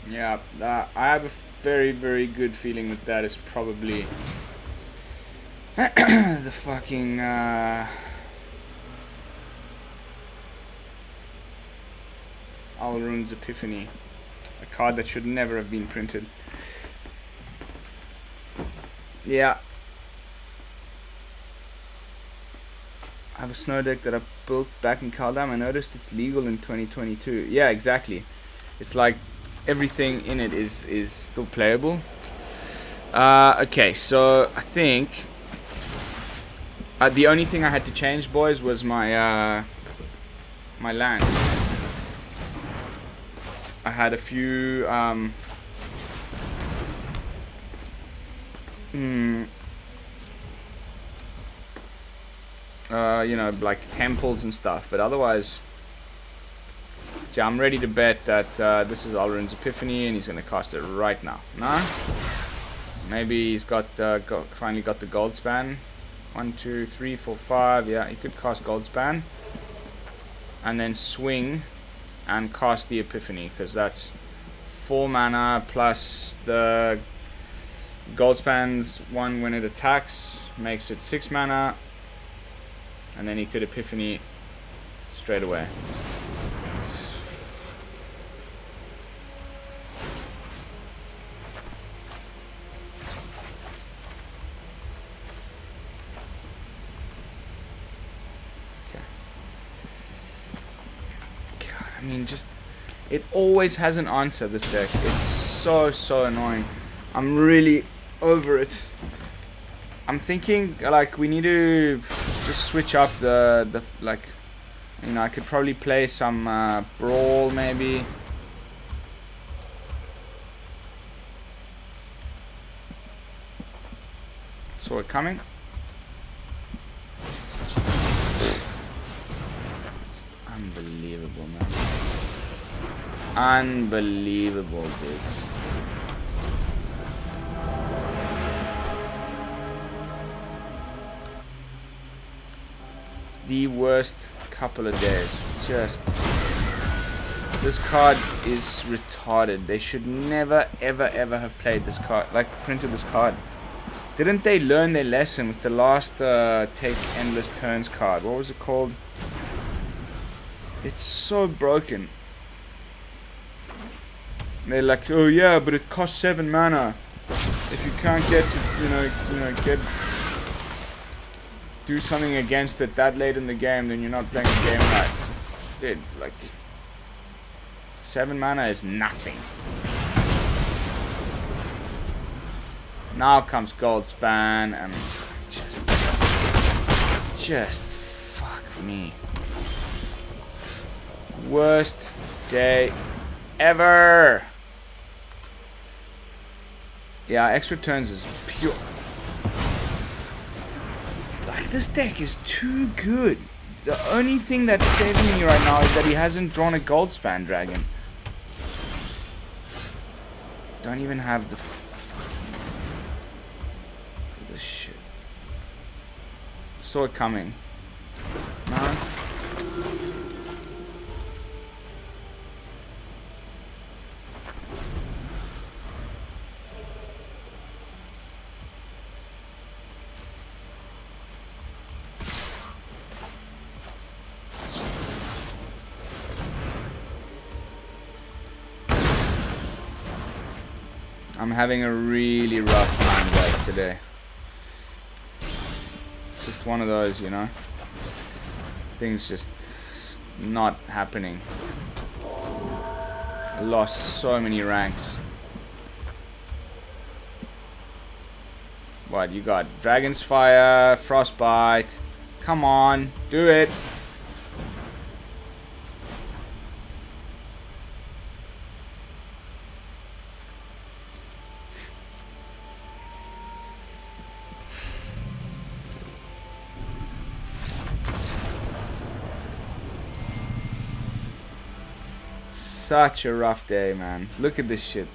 Yeah, I have a very, very good feeling that that is probably the fucking Alrund's Epiphany, a card that should never have been printed. Yeah, I have a snow deck that I built back in Kaldheim. I noticed it's legal in 2022. Yeah, exactly. It's like everything in it is still playable. Okay, so I think the only thing I had to change, boys, was my my lands. I had a few you know, like temples and stuff, but otherwise, yeah, I'm ready to bet that this is Alrund's Epiphany and he's gonna cast it right now. Nah? Maybe he's got finally got the gold span. 1, 2, 3, 4, 5. Yeah, he could cast gold span and then swing and cast the Epiphany, because that's 4 mana plus the gold spans 1 when it attacks, makes it 6 mana, and then he could Epiphany straight away. I mean, just, it always has an answer, this deck. It's so annoying. I'm really over it. I'm thinking, like, we need to just switch up the like, You know, I could probably play some Brawl maybe. Saw it coming. Just unbelievable, man. Unbelievable, dudes. The worst couple of days. Just, this card is retarded. They should never ever ever have played this card, like printed this card. Didn't they learn their lesson with the last take endless turns card? What was it called? It's so broken. They're like, oh yeah, but it costs 7 mana. If you can't get to, do something against it that late in the game, then you're not playing the game right. Dude, like, 7 mana is nothing. Now comes Goldspan and just fuck me. Worst day ever. Yeah, extra turns is pure. Like, this deck is too good. The only thing that's saving me right now is that he hasn't drawn a Goldspan dragon. Don't even have the this shit. Saw it coming. No. I'm having a really rough time, guys, today. It's just one of those, you know. Things just not happening. I lost so many ranks. What, you got Dragon's Fire, Frostbite. Come on, do it. Such a rough day, man. Look at this shit.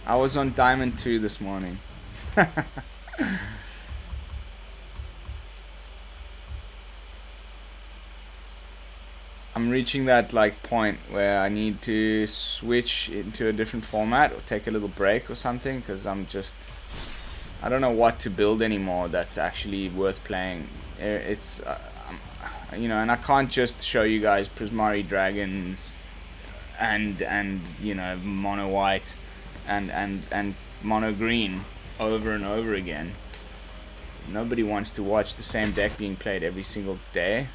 I was on Diamond 2 this morning. I'm reaching that like point where I need to switch into a different format or take a little break or something, because I don't know what to build anymore that's actually worth playing. It's you know, and I can't just show you guys Prismari dragons and you know, mono white and mono green over and over again. Nobody wants to watch the same deck being played every single day.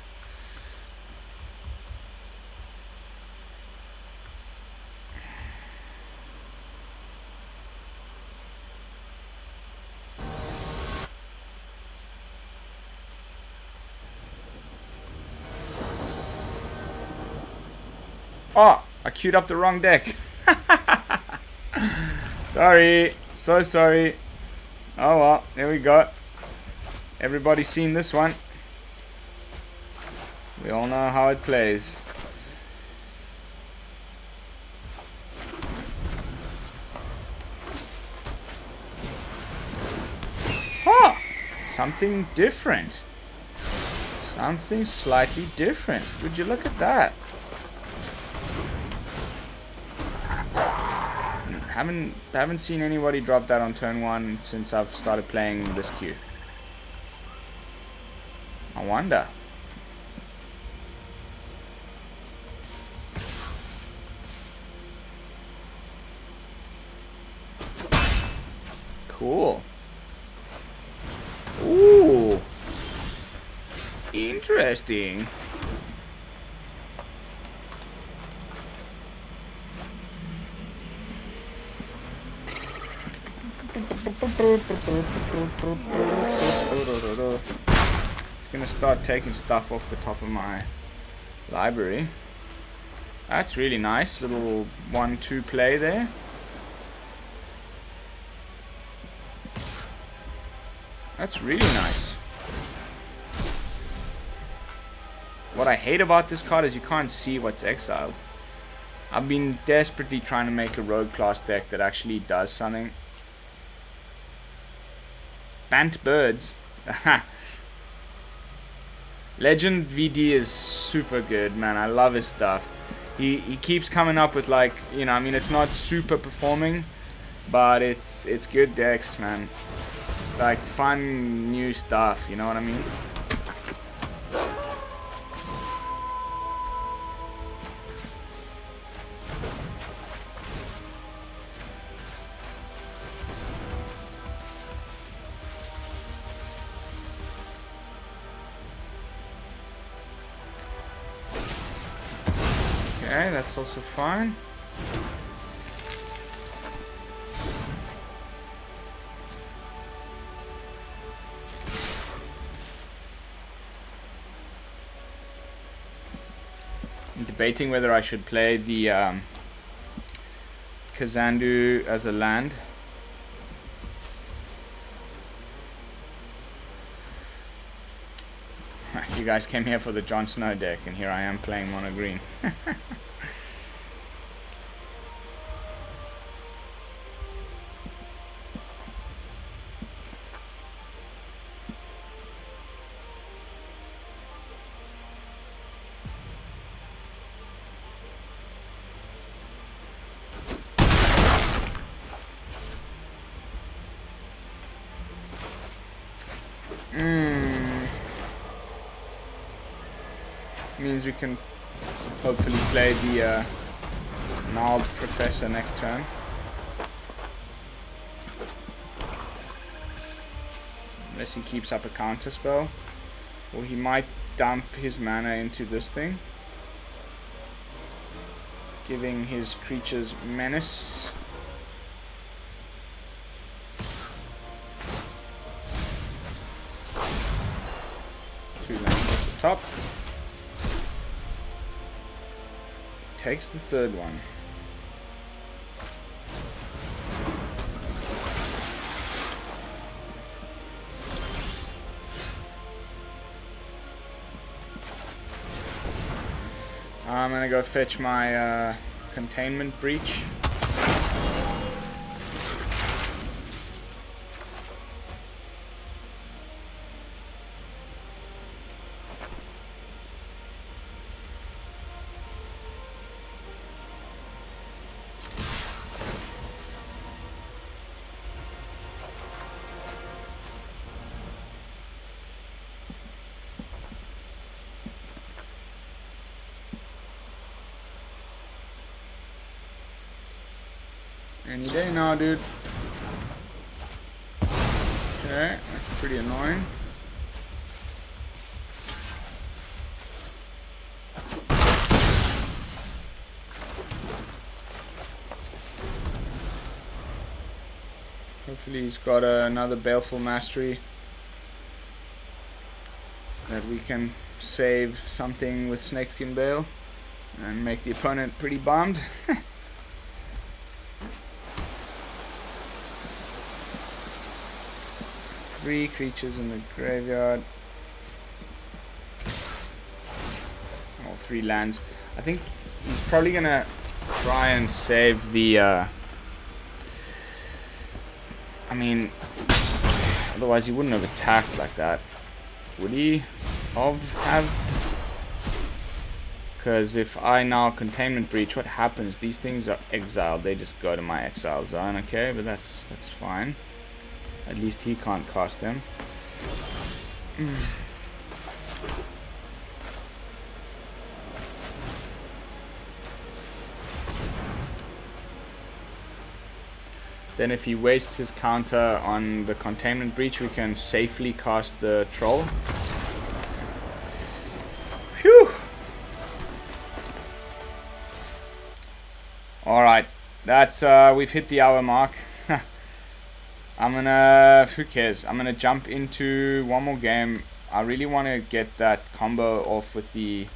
Oh, I queued up the wrong deck. Sorry. So sorry. Oh well, there we go. Everybody's seen this one. We all know how it plays. Huh! Something different. Something slightly different. Would you look at that? Haven't seen anybody drop that on turn 1 since I've started playing this queue. I wonder. Cool. Ooh. Interesting. Just gonna start taking stuff off the top of my library. That's really nice. Little 1-2 play there. That's really nice. What I hate about this card is you can't see what's exiled. I've been desperately trying to make a rogue class deck that actually does something. Bant birds. Legend VD is super good, man. I love his stuff. He keeps coming up with, like, you know, I mean, it's not super performing, but it's good decks, man. Like, fun new stuff, you know what I mean? Okay, that's also fine. I'm debating whether I should play the Kazandu as a land. You guys came here for the Jorn Snow deck, and here I am playing mono green. Means we can hopefully play the Gnarled Professor next turn. Unless he keeps up a counter spell. Or he might dump his mana into this thing, giving his creatures menace. Two lands at the top. Takes the third one. I'm gonna go fetch my containment breach. Any day now, dude. Okay, that's pretty annoying. Hopefully he's got another Baleful Mastery that we can save something with Snakeskin Bale and make the opponent pretty bummed. 3 creatures in the graveyard. Oh, 3 lands. I think he's probably gonna try and save the I mean, otherwise he wouldn't have attacked like that, would he? Have? Because if I now Containment Breach, what happens? These things are exiled. They just go to my exile zone, okay? But that's fine. At least he can't cast them. Then if he wastes his counter on the Containment Breach, we can safely cast the Troll. Phew! Alright, that's we've hit the hour mark. I'm gonna, who cares? I'm gonna jump into one more game. I really want to get that combo off with the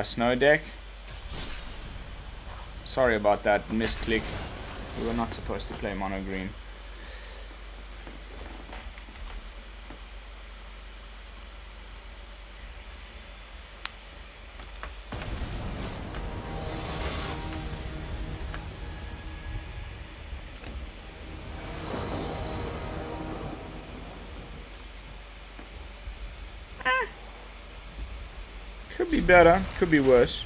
Snow deck. Sorry about that misclick. We were not supposed to play mono green. Could be better, could be worse.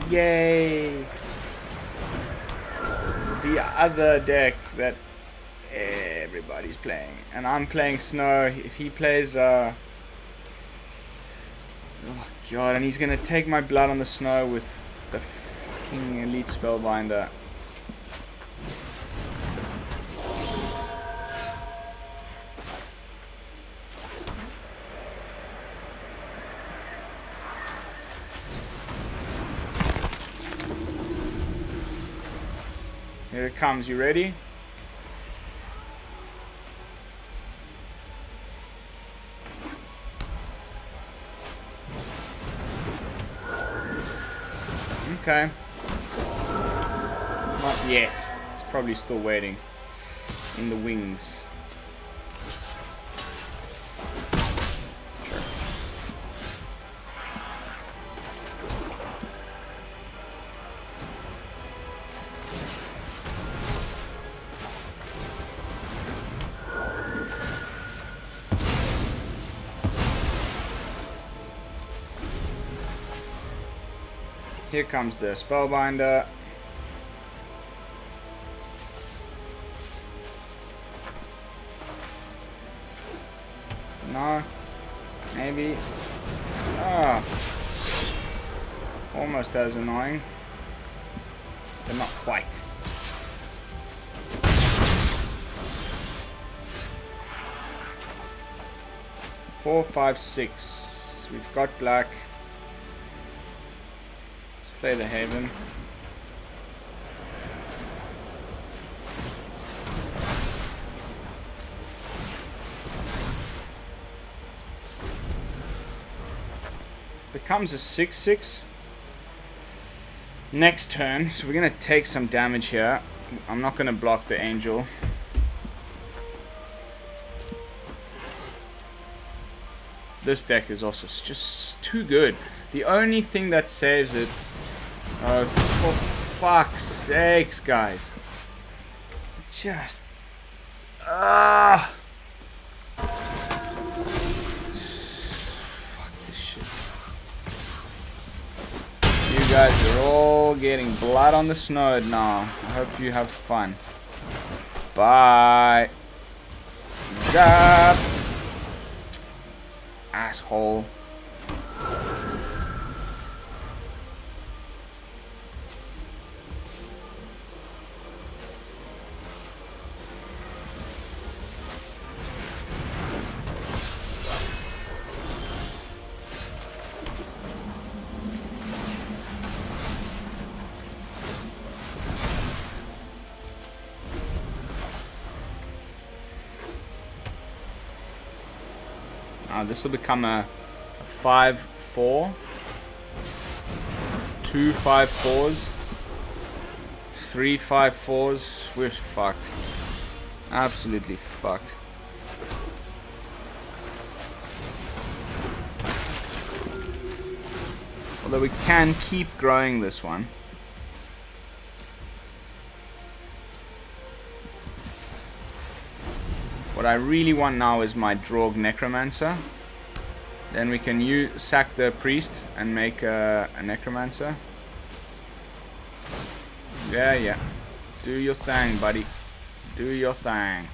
Yay! The other deck that everybody's playing. And I'm playing Snow. If he plays oh god, and he's gonna take my blood on the Snow with the fucking elite spellbinder. Here it comes, you ready? Okay. Not yet. It's probably still waiting in the wings. Sure. Here comes the spellbinder. No. Maybe. Ah. Almost as annoying. But not quite. Four, 5, 6. We've got black. Play the Haven. Becomes a 6/6 next turn, so we're gonna take some damage here. I'm not gonna block the angel. This deck is also just too good. The only thing that saves it. Oh, for fuck's sakes, guys. Just... Fuck this shit. You guys are all getting blood on the Snow now. I hope you have fun. Bye. Zap. Asshole. This will become a 5/4. 2 5/4s. 3 5/4s. We're fucked. Absolutely fucked. Although we can keep growing this one. What I really want now is my Draugr Necromancer. Then we can sack the priest and make a Necromancer. Yeah. Do your thing, buddy. Do your thing.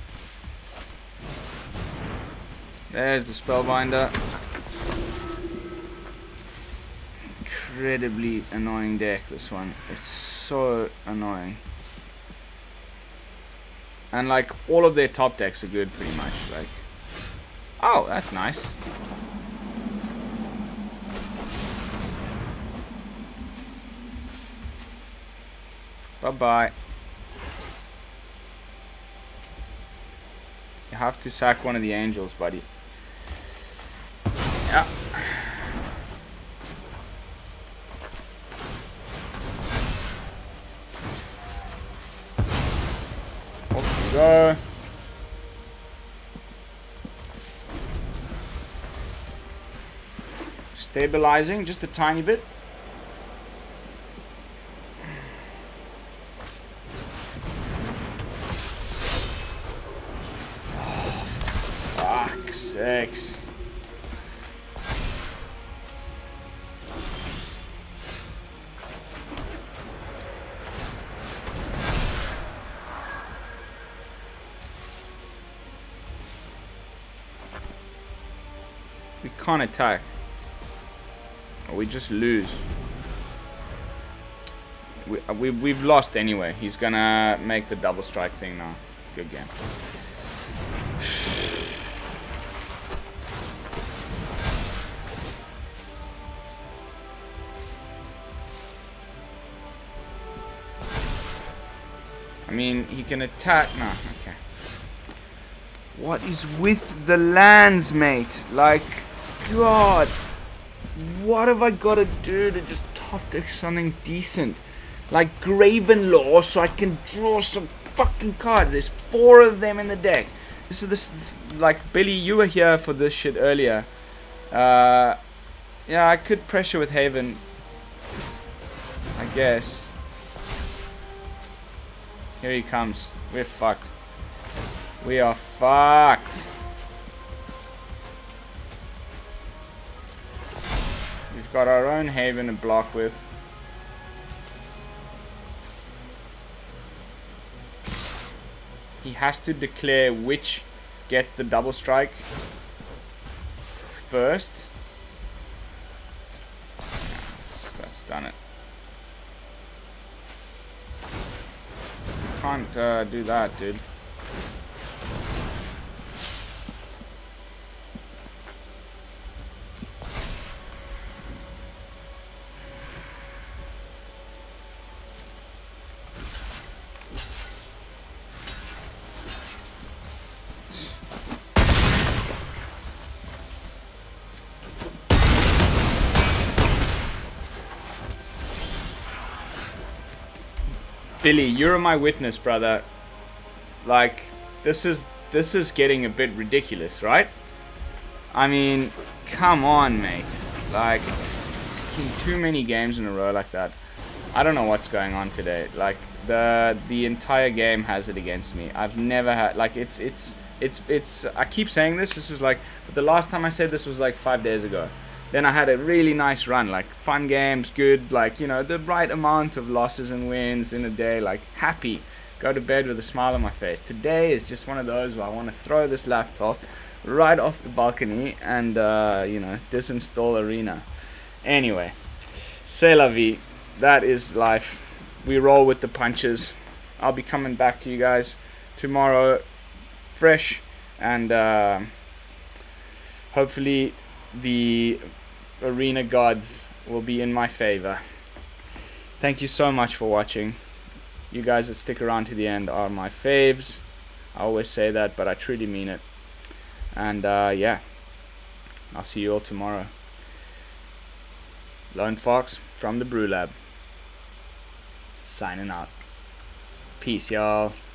There's the Spellbinder. Incredibly annoying deck, this one. It's so annoying. And like all of their top decks are good pretty much. Like, oh, that's nice. Bye-bye. You have to sack one of the angels, buddy. Yeah. Off we go. Stabilizing just a tiny bit. Oh, fuck's sakes. We can't attack. Or we just lose. We've lost anyway. He's gonna make the double strike thing now. Good game. I mean, he can attack. No, okay. What is with the lands, mate? Like, God. What have I got to do to just top deck something decent? Like Graven Lore, so I can draw some fucking cards. There's 4 of them in the deck. This like, Billy, you were here for this shit earlier. Yeah, I could pressure with Haven, I guess. Here he comes. We're fucked. We are fucked. We've got our own Haven to block with. He has to declare which gets the double strike first. Yeah, that's done it. Can't do that, dude. Billy, you're my witness, brother. Like, this is getting a bit ridiculous, right? I mean, come on, mate. Like, too many games in a row like that. I don't know what's going on today. Like, the entire game has it against me. I've never had, like, it's I keep saying this is like, but the last time I said this was like 5 days ago. Then I had a really nice run, like fun games, good, like, you know, the right amount of losses and wins in a day, like happy, go to bed with a smile on my face. Today is just one of those where I want to throw this laptop right off the balcony and, you know, disinstall Arena. Anyway, c'est la vie. That is life. We roll with the punches. I'll be coming back to you guys tomorrow, fresh, and hopefully the Arena gods will be in my favor. Thank you so much for watching. You guys that stick around to the end are my faves. I always say that, but I truly mean it. And yeah, I'll see you all tomorrow. Lone Fox from the BrewLab, signing out. Peace, y'all.